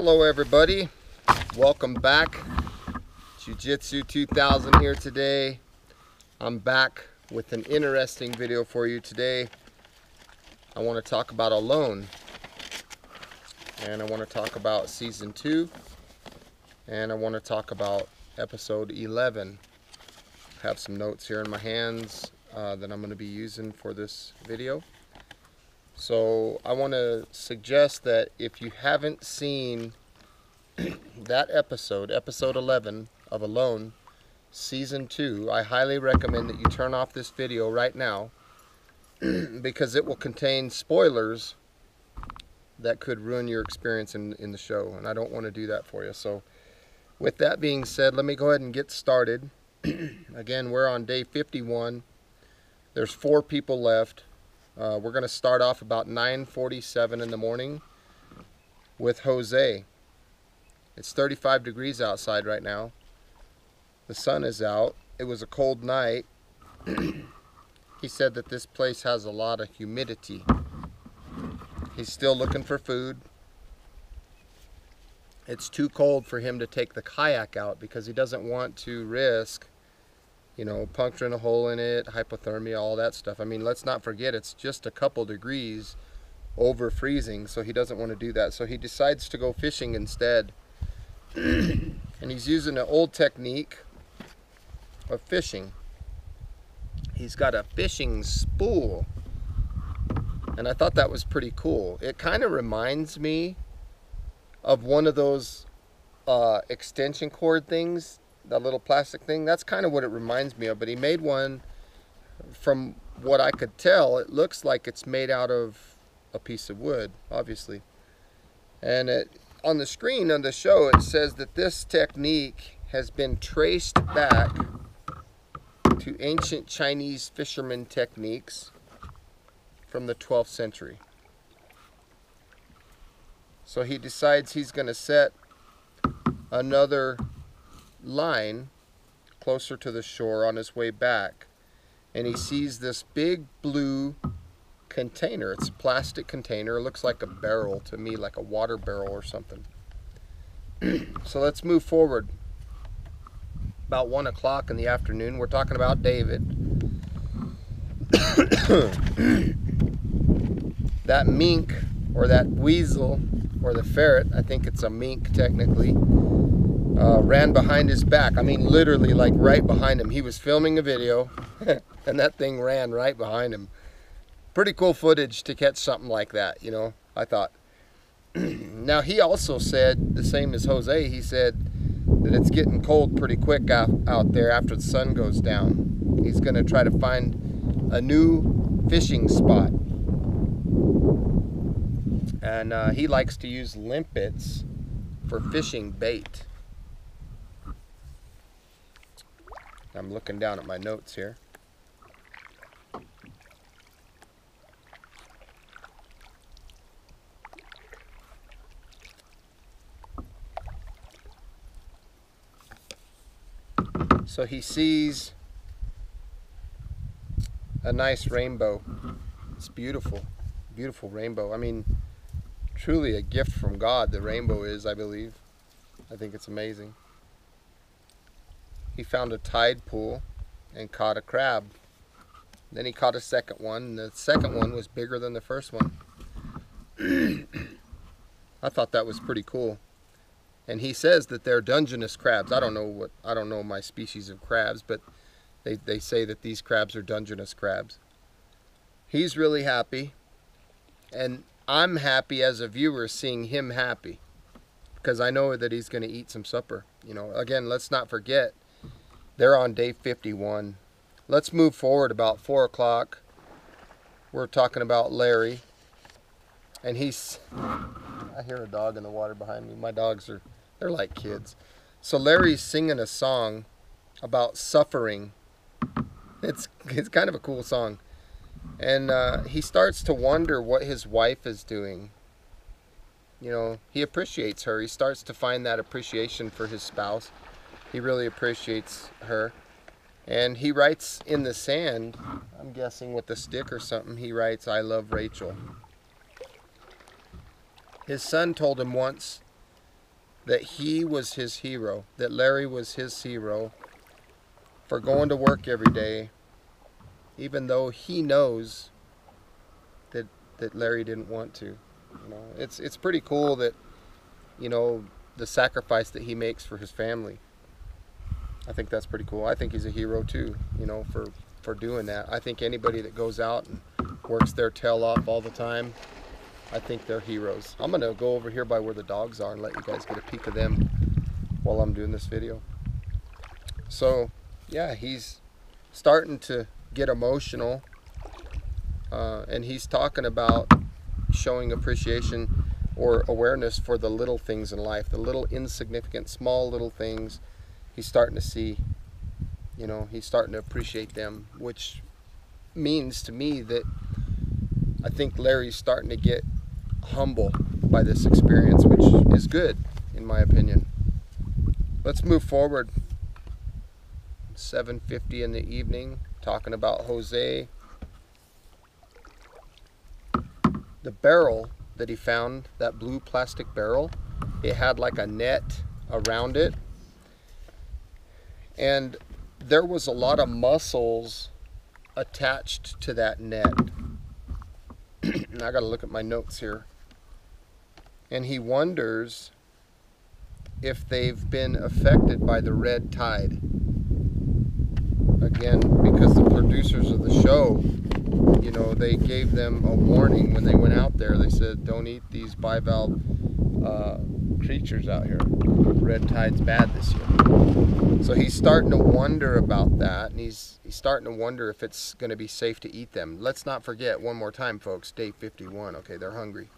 Hello everybody, welcome back. Jiu-Jitsu 2000 here today. I'm back with an interesting video for you today. I want to talk about Alone, and I want to talk about season 2, and I want to talk about episode 11. I have some notes here in my hands that I'm going to be using for this video. So I want to suggest that if you haven't seen that episode 11 of Alone, season 2, I highly recommend that you turn off this video right now because it will contain spoilers that could ruin your experience in the show, and I don't want to do that for you. So with that being said, let me go ahead and get started. Again, we're on day 51. There's 4 people left. We're going to start off about 9:47 in the morning with Jose. It's 35 degrees outside right now. The sun is out. It was a cold night. He said that this place has a lot of humidity. He's still looking for food. It's too cold for him to take the kayak out because he doesn't want to risk, you know, puncturing a hole in it, hypothermia, all that stuff. I mean, let's not forget it's just a couple degrees over freezing, so he doesn't want to do that. So he decides to go fishing instead. And he's using an old technique of fishing. He's got a fishing spool, and I thought that was pretty cool. It kind of reminds me of one of those extension cord things, that little plastic thing. That's kind of what it reminds me of, but he made one, from what I could tell, it looks like it's made out of a piece of wood, obviously. And on the screen on the show, it says that this technique has been traced back to ancient Chinese fishermen techniques from the 12th century. So he decides he's going to set another line closer to the shore on his way back, and he sees this big blue container. It's a plastic container. It looks like a barrel to me, like a water barrel or something. So let's move forward. About 1 o'clock in the afternoon, we're talking about David. That mink, or that weasel, or the ferret, I think it's a mink technically, ran behind his back. I mean, literally, like right behind him. He was filming a video, and that thing ran right behind him. Pretty cool footage to catch something like that, you know, I thought. Now, he also said, the same as Jose, he said that it's getting cold pretty quick out there after the sun goes down. He's going to try to find a new fishing spot. And he likes to use limpets for fishing bait. I'm looking down at my notes here. So he sees a nice rainbow. It's beautiful, beautiful rainbow. I mean, truly a gift from God, the rainbow is, I believe. I think it's amazing. He found a tide pool and caught a crab. Then he caught a second one, and the second one was bigger than the first one. I thought that was pretty cool. And he says that they're Dungeness crabs. I don't know my species of crabs, but they say that these crabs are Dungeness crabs. He's really happy, and I'm happy as a viewer seeing him happy, because I know that he's going to eat some supper. You know, again, let's not forget, they're on day 51. Let's move forward about 4 o'clock. We're talking about Larry, and I hear a dog in the water behind me. My dogs they're like kids. So Larry's singing a song about suffering. It's kind of a cool song. And he starts to wonder what his wife is doing. You know, he appreciates her. He starts to find that appreciation for his spouse. He really appreciates her. And he writes in the sand, I'm guessing with a stick or something, he writes, "I love Rachel." His son told him once that he was his hero, that Larry was his hero for going to work every day, even though he knows that Larry didn't want to. You know, it's pretty cool that, you know, the sacrifice that he makes for his family. I think that's pretty cool. I think he's a hero too, you know, for doing that. I think anybody that goes out and works their tail off all the time, I think they're heroes. I'm gonna go over here by where the dogs are and let you guys get a peek of them while I'm doing this video. So yeah, he's starting to get emotional, and he's talking about showing appreciation or awareness for the little things in life, the little insignificant, small little things. He's starting to see, you know, he's starting to appreciate them, which means to me that I think Larry's starting to get humble by this experience, which is good in my opinion. Let's move forward. 7:50 in the evening, talking about Jose. The barrel that he found, that blue plastic barrel, it had like a net around it, and there was a lot of mussels attached to that net. I gotta look at my notes here. And he wonders if they've been affected by the red tide. Again, because the producers of the show, you know, they gave them a warning when they went out there. They said, don't eat these bivalve creatures out here. Red tide's bad this year. So he's starting to wonder about that, and he's starting to wonder if it's going to be safe to eat them. Let's not forget, one more time, folks, day 51. Okay, they're hungry.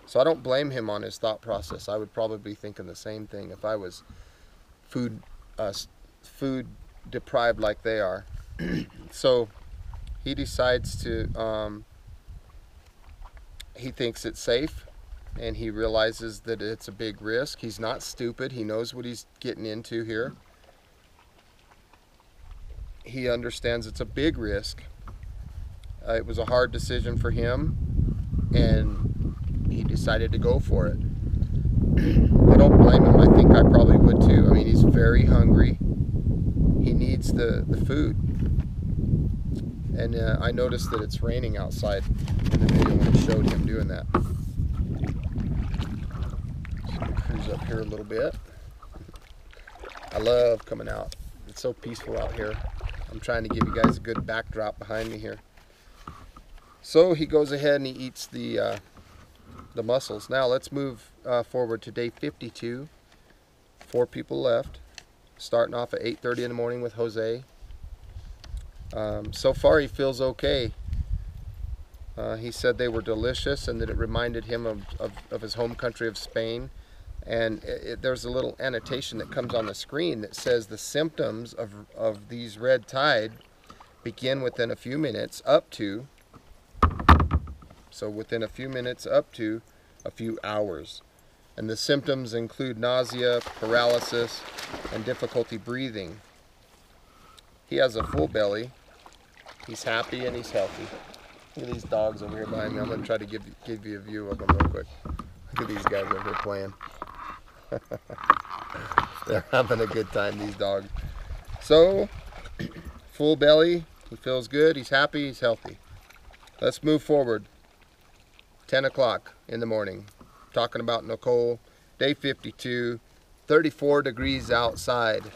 So I don't blame him on his thought process. I would probably be thinking the same thing if I was food deprived like they are. So he decides to, he thinks it's safe, and he realizes that it's a big risk. He's not stupid. He knows what he's getting into here. He understands it's a big risk. It was a hard decision for him, and he decided to go for it. I don't blame him. I think I probably would too. I mean, he's very hungry. He needs the food. And I noticed that it's raining outside in the video when it showed him doing that. Just gonna cruise up here a little bit. I love coming out. It's so peaceful out here. I'm trying to give you guys a good backdrop behind me here. So he goes ahead and he eats the mussels. Now let's move forward to day 52. 4 people left. Starting off at 8:30 in the morning with Jose. So far he feels okay. He said they were delicious and that it reminded him of his home country of Spain. And there's a little annotation that comes on the screen that says the symptoms of these red tide begin within a few minutes up to, so within a few minutes up to a few hours. And the symptoms include nausea, paralysis, and difficulty breathing. He has a full belly. He's happy and he's healthy. Look at these dogs over here behind me. I'm going to try to give you a view of them real quick. Look at these guys over here playing. They're having a good time, these dogs. So, full belly. He feels good. He's happy. He's healthy. Let's move forward. 10 o'clock in the morning. Talking about Nicole. Day 52. 34 degrees outside.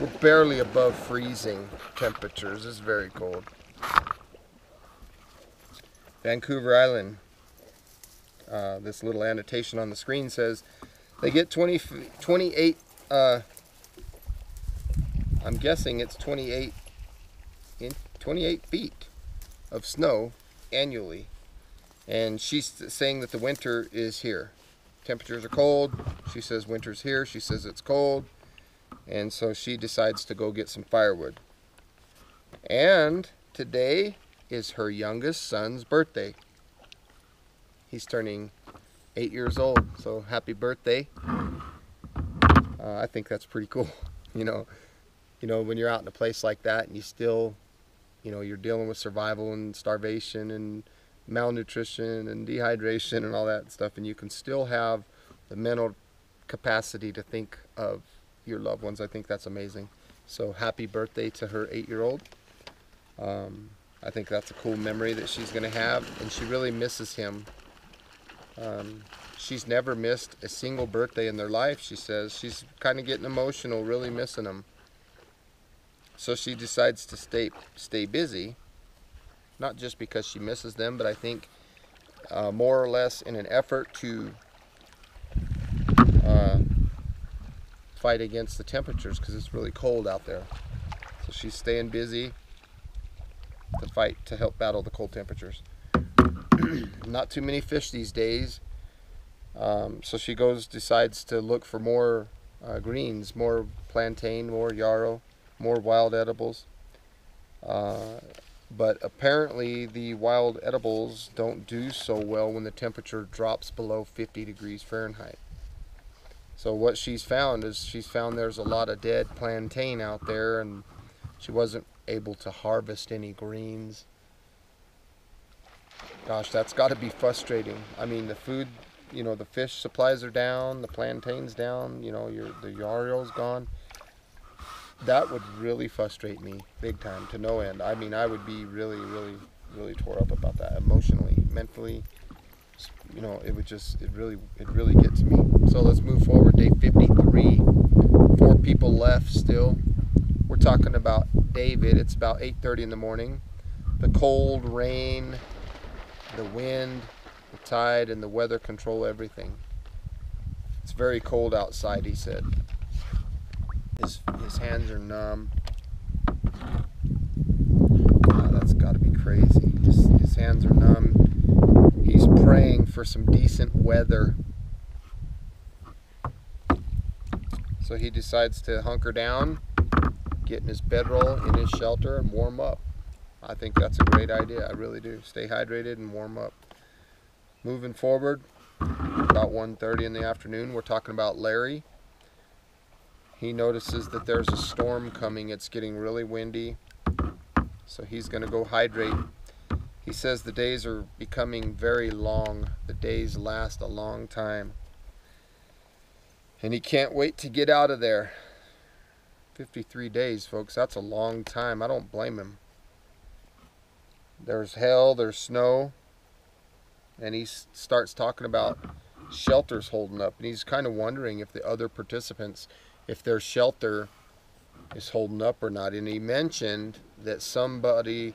We're barely above freezing temperatures. It's very cold. Vancouver Island. This little annotation on the screen says they get 28, I'm guessing it's 28 feet of snow annually. And she's saying that the winter is here. Temperatures are cold. She says winter's here. She says it's cold. And so she decides to go get some firewood. And today is her youngest son's birthday. He's turning 8 years old, so happy birthday. I think that's pretty cool. You know, when you're out in a place like that and you still, you're dealing with survival and starvation and malnutrition and dehydration and all that stuff, and you can still have the mental capacity to think of your loved ones. I think that's amazing. So happy birthday to her 8-year-old. I think that's a cool memory that she's going to have, and she really misses him. She's never missed a single birthday in their life, she says. She's kind of getting emotional, really missing him. So she decides to stay busy, not just because she misses them, but I think more or less in an effort to fight against the temperatures, because it's really cold out there. So she's staying busy to fight, to help battle the cold temperatures. Not too many fish these days, so she decides to look for more greens, more plantain, more yarrow, more wild edibles. But apparently the wild edibles don't do so well when the temperature drops below 50 degrees Fahrenheit. So what she's found there's a lot of dead plantain out there, and she wasn't able to harvest any greens. Gosh, that's got to be frustrating. I mean, the food, the fish supplies are down, the plantain's down, the yarrow's gone. That would really frustrate me big time, to no end. I mean, I would be really, really, really tore up about that, emotionally, mentally. It really gets me. So let's move forward. Day 53. 4 people left still. We're talking about David. It's about 8:30 in the morning. The cold, rain, the wind, the tide, and the weather control everything. It's very cold outside, he said. His hands are numb. Oh, that's got to be crazy. His hands are numb. He's praying for some decent weather. So he decides to hunker down, get in his bedroll, in his shelter, and warm up. I think that's a great idea. I really do. Stay hydrated and warm up. Moving forward, about 1:30 in the afternoon, we're talking about Larry. He notices that there's a storm coming. It's getting really windy. So he's going to go hydrate. He says the days are becoming very long. The days last a long time. And he can't wait to get out of there. 53 days, folks. That's a long time. I don't blame him. There's hail, there's snow. And he starts talking about shelters holding up. And he's kind of wondering if the other participants, if their shelter is holding up or not. And he mentioned that somebody,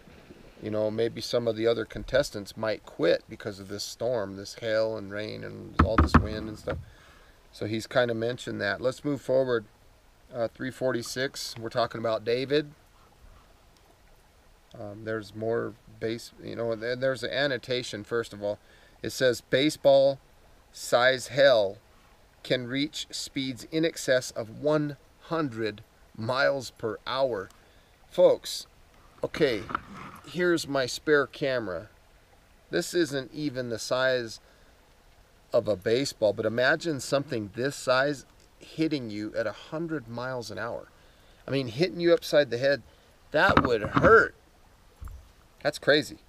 maybe some of the other contestants might quit because of this storm, this hail and rain and all this wind and stuff. So he's kind of mentioned that. Let's move forward. 3:46, we're talking about David. There's more there's an annotation. First of all, it says baseball size hail can reach speeds in excess of 100 miles per hour. Folks, okay, here's my spare camera. This isn't even the size of a baseball, but imagine something this size hitting you at 100 miles an hour. I mean, hitting you upside the head, that would hurt. That's crazy.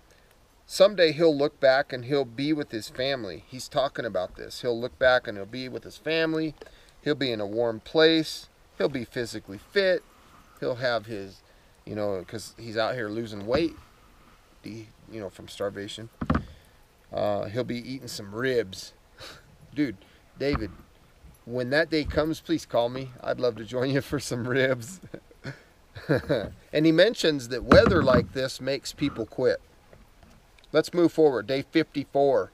Someday he'll look back and he'll be with his family. He's talking about this. He'll look back and he'll be with his family. He'll be in a warm place. He'll be physically fit. He'll have his, because he's out here losing weight, from starvation. He'll be eating some ribs. Dude, David, when that day comes, please call me. I'd love to join you for some ribs. And he mentions that weather like this makes people quit. Let's move forward. Day 54.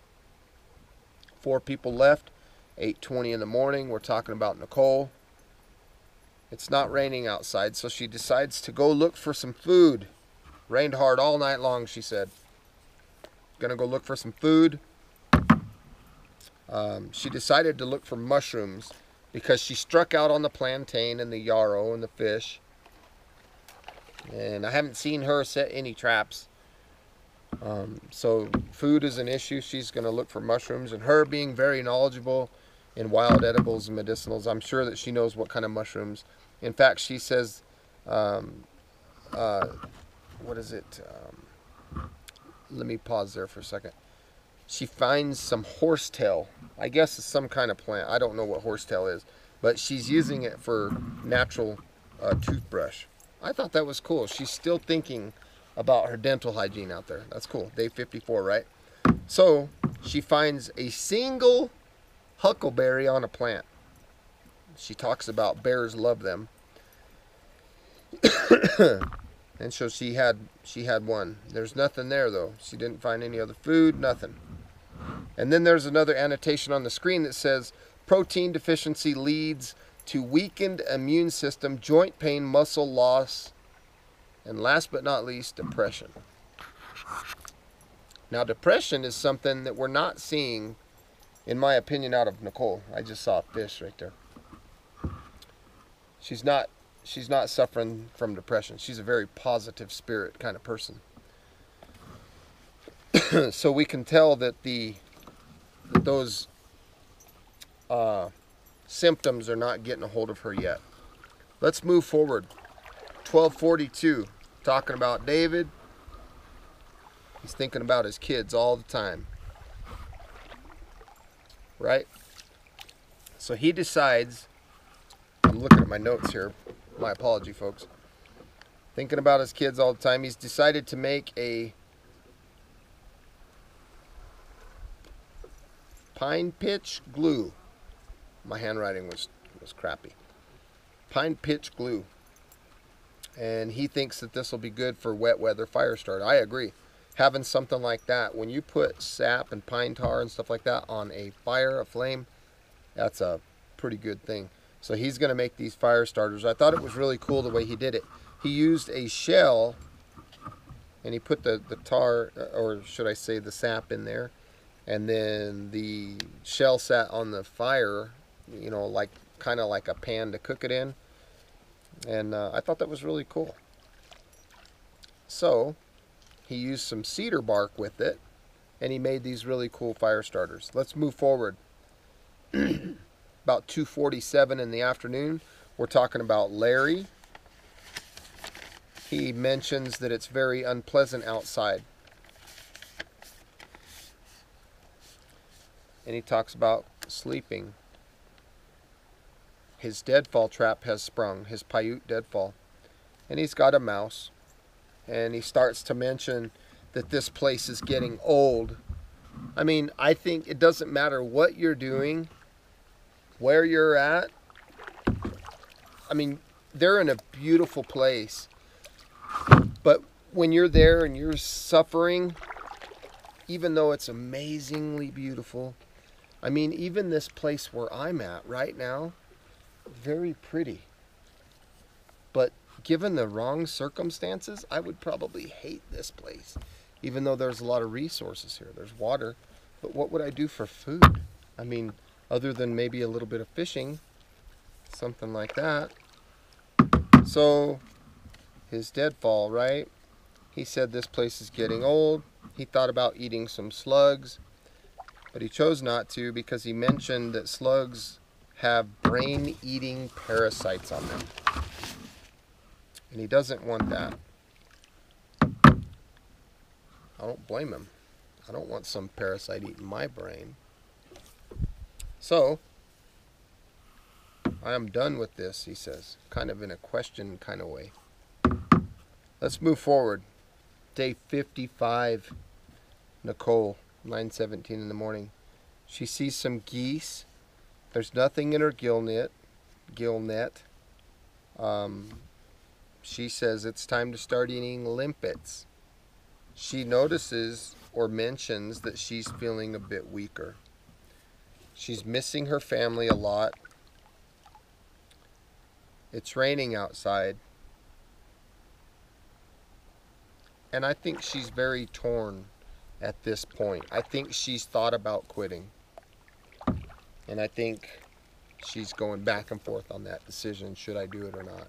4 people left. 8:20 in the morning. We're talking about Nicole. It's not raining outside, so she decides to go look for some food. Rained hard all night long, she said. Gonna go look for some food. She decided to look for mushrooms because she struck out on the plantain and the yarrow and the fish. And I haven't seen her set any traps. So food is an issue. She's going to look for mushrooms. And her being very knowledgeable in wild edibles and medicinals, I'm sure that she knows what kind of mushrooms. In fact, she says, what is it? Let me pause there for a second. she finds some horsetail. I guess it's some kind of plant. I don't know what horsetail is, but she's using it for natural toothbrush. I thought that was cool. She's still thinking about her dental hygiene out there. That's cool. Day 54, right? So she finds a single huckleberry on a plant. She talks about bears love them. And so she had one. There's nothing there though. She didn't find any other food, nothing. And then there's another annotation on the screen that says protein deficiency leads to weakened immune system, joint pain, muscle loss, and last but not least, depression. Now, depression is something that we're not seeing, in my opinion, out of Nicole. I just saw a fish right there. She's not suffering from depression. She's a very positive spirit kind of person. So we can tell that those symptoms are not getting a hold of her yet. Let's move forward. 12:42, talking about David. He's thinking about his kids all the time, right? So he decides, I'm looking at my notes here, my apology folks, thinking about his kids all the time. He's decided to make a pine pitch glue. My handwriting was crappy. Pine pitch glue. And he thinks that this will be good for wet weather fire starter. I agree. Having something like that, when you put sap and pine tar and stuff like that on a fire, a flame, that's a pretty good thing. So he's going to make these fire starters. I thought it was really cool the way he did it. He used a shell and he put the tar, or should I say the sap, in there. And then the shell sat on the fire, you know, like kind of like a pan to cook it in. And I thought that was really cool. So he used some cedar bark with it, and he made these really cool fire starters. Let's move forward. About 2:47 in the afternoon, we're talking about Larry. He mentions that it's very unpleasant outside. And he talks about sleeping. His deadfall trap has sprung, his Paiute deadfall. And he's got a mouse. And he starts to mention that this place is getting old. I mean, I think it doesn't matter what you're doing, where you're at. I mean, they're in a beautiful place. But when you're there and you're suffering, even though it's amazingly beautiful, I mean, even this place where I'm at right now, very pretty. But given the wrong circumstances, I would probably hate this place. Even though there's a lot of resources here. There's water. But what would I do for food? I mean, other than maybe a little bit of fishing, something like that. So, his deadfall, right? He said this place is getting old. He thought about eating some slugs, but he chose not to because he mentioned that slugs have brain-eating parasites on them. And he doesn't want that. I don't blame him. I don't want some parasite eating my brain. So, I am done with this, he says, kind of in a question kind of way. Let's move forward. Day 55, Nicole, 9:17 in the morning. She sees some geese. There's nothing in her gill net. She says it's time to start eating limpets. She notices or mentions that she's feeling a bit weaker. She's missing her family a lot. It's raining outside. And I think she's very torn at this point. I think she's thought about quitting. And I think she's going back and forth on that decision. Should I do it or not?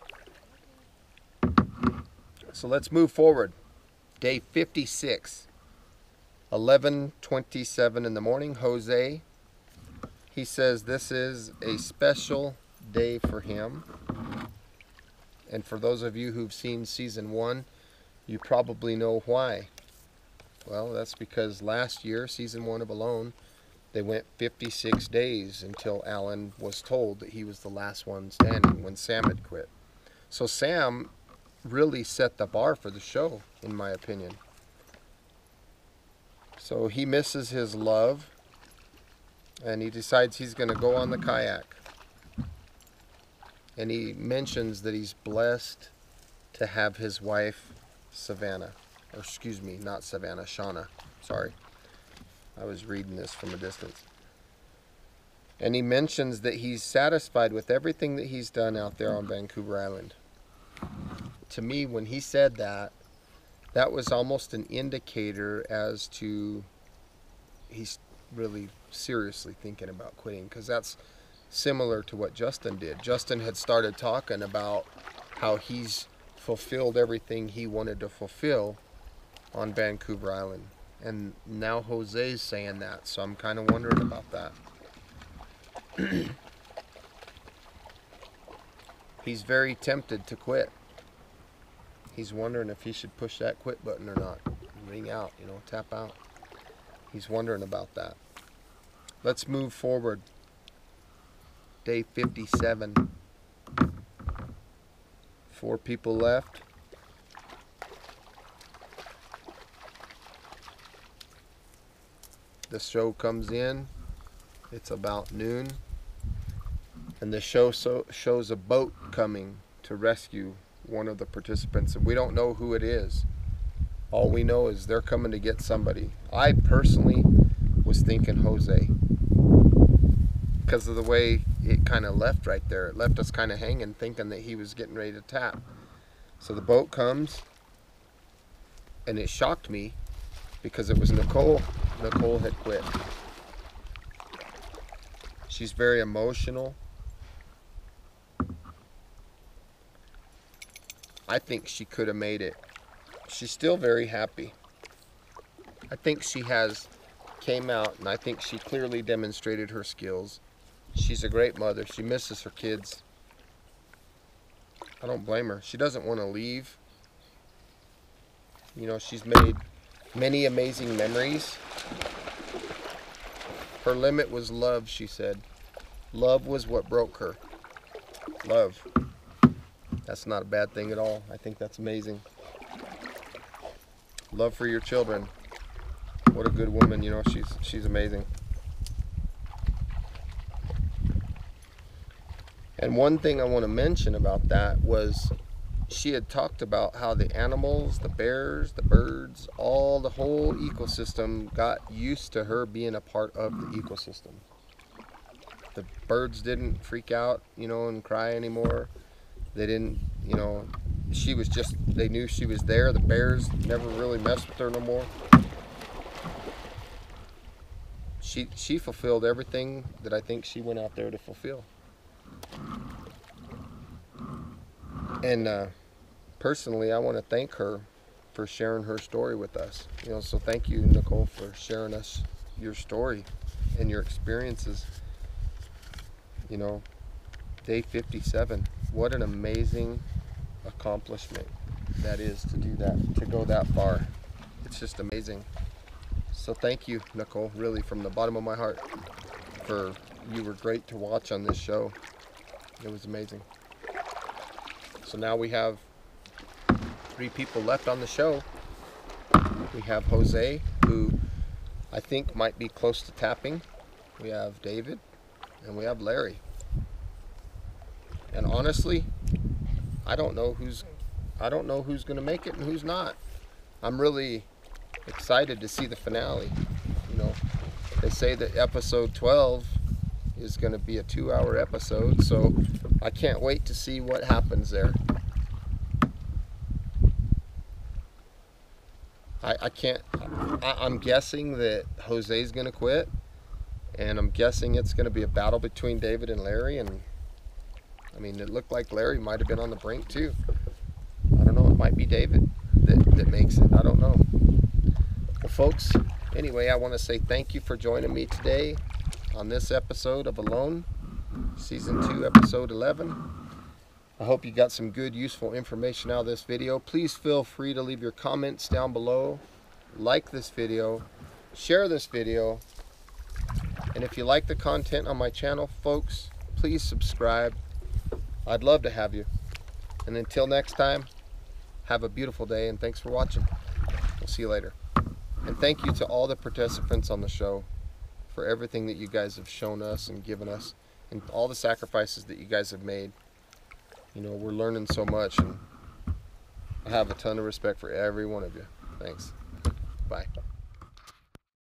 So let's move forward. Day 56. 11:27 in the morning. Jose. He says this is a special day for him. And for those of you who've seen season 1, you probably know why. Well, that's because last year, season 1 of Alone, they went 56 days until Alan was told that he was the last one standing when Sam had quit. So Sam really set the bar for the show, in my opinion. So he misses his love, and he decides he's going to go on the kayak. And he mentions that he's blessed to have his wife, Savannah. Or excuse me, not Savannah, Shauna. Sorry. I was reading this from a distance. And he mentions that he's satisfied with everything that he's done out there on Vancouver Island. To me, when he said that, that was almost an indicator as to he's really seriously thinking about quitting, because that's similar to what Justin did. Justin had started talking about how he's fulfilled everything he wanted to fulfill on Vancouver Island. And now Jose's saying that, so I'm kind of wondering about that. He's very tempted to quit. He's wondering if he should push that quit button or not. Ring out, you know, tap out. He's wondering about that. Let's move forward. Day 57. 4 people left. The show comes in. It's about noon. And the show shows a boat coming to rescue one of the participants. And we don't know who it is. All we know is they're coming to get somebody. I personally was thinking Jose, because of the way it kind of left right there. It left us kind of hanging, thinking that he was getting ready to tap. So the boat comes, and it shocked me because it was Nicole. Nicole had quit. She's very emotional. I think she could have made it. She's still very happy. I think she came out, and I think she clearly demonstrated her skills. She's a great mother. She misses her kids. I don't blame her. She doesn't want to leave. You know, she's made many amazing memories. Her limit was love, she said. Love was what broke her. Love. That's not a bad thing at all. I think that's amazing. Love for your children. What a good woman, you know, she's amazing. And one thing I want to mention about that was she had talked about how the animals, the bears, the birds, the whole ecosystem got used to her being a part of the ecosystem. The birds didn't freak out, you know, and cry anymore. They didn't, you know, they knew she was there. The bears never really messed with her no more. She fulfilled everything that I think she went out there to fulfill. And personally, I want to thank her for sharing her story with us. You know, so thank you, Nicole, for sharing us your story and your experiences. You know, day 57. What an amazing accomplishment that is to do that, to go that far. It's just amazing. So thank you, Nicole, really from the bottom of my heart. You were great to watch on this show. It was amazing. So now we have 3 people left on the show. We have Jose, who I think might be close to tapping. We have David, and we have Larry. And honestly, I don't know who's going to make it and who's not. I'm really excited to see the finale. You know, they say that episode 12 is going to be a 2-hour episode, so I can't wait to see what happens there. I'm guessing that Jose's going to quit, and I'm guessing it's going to be a battle between David and Larry, and I mean, it looked like Larry might have been on the brink too. I don't know, it might be David that makes it. I don't know. Well, folks, anyway, I want to say thank you for joining me today on this episode of Alone, Season 2, Episode 11. I hope you got some good, useful information out of this video. Please feel free to leave your comments down below. like this video, share this video, and if you like the content on my channel, folks, please subscribe. I'd love to have you. And until next time, have a beautiful day, and thanks for watching. We'll see you later. And thank you to all the participants on the show for everything that you guys have shown us and given us, and all the sacrifices that you guys have made. You know, we're learning so much, and I have a ton of respect for every one of you. Thanks. Bye.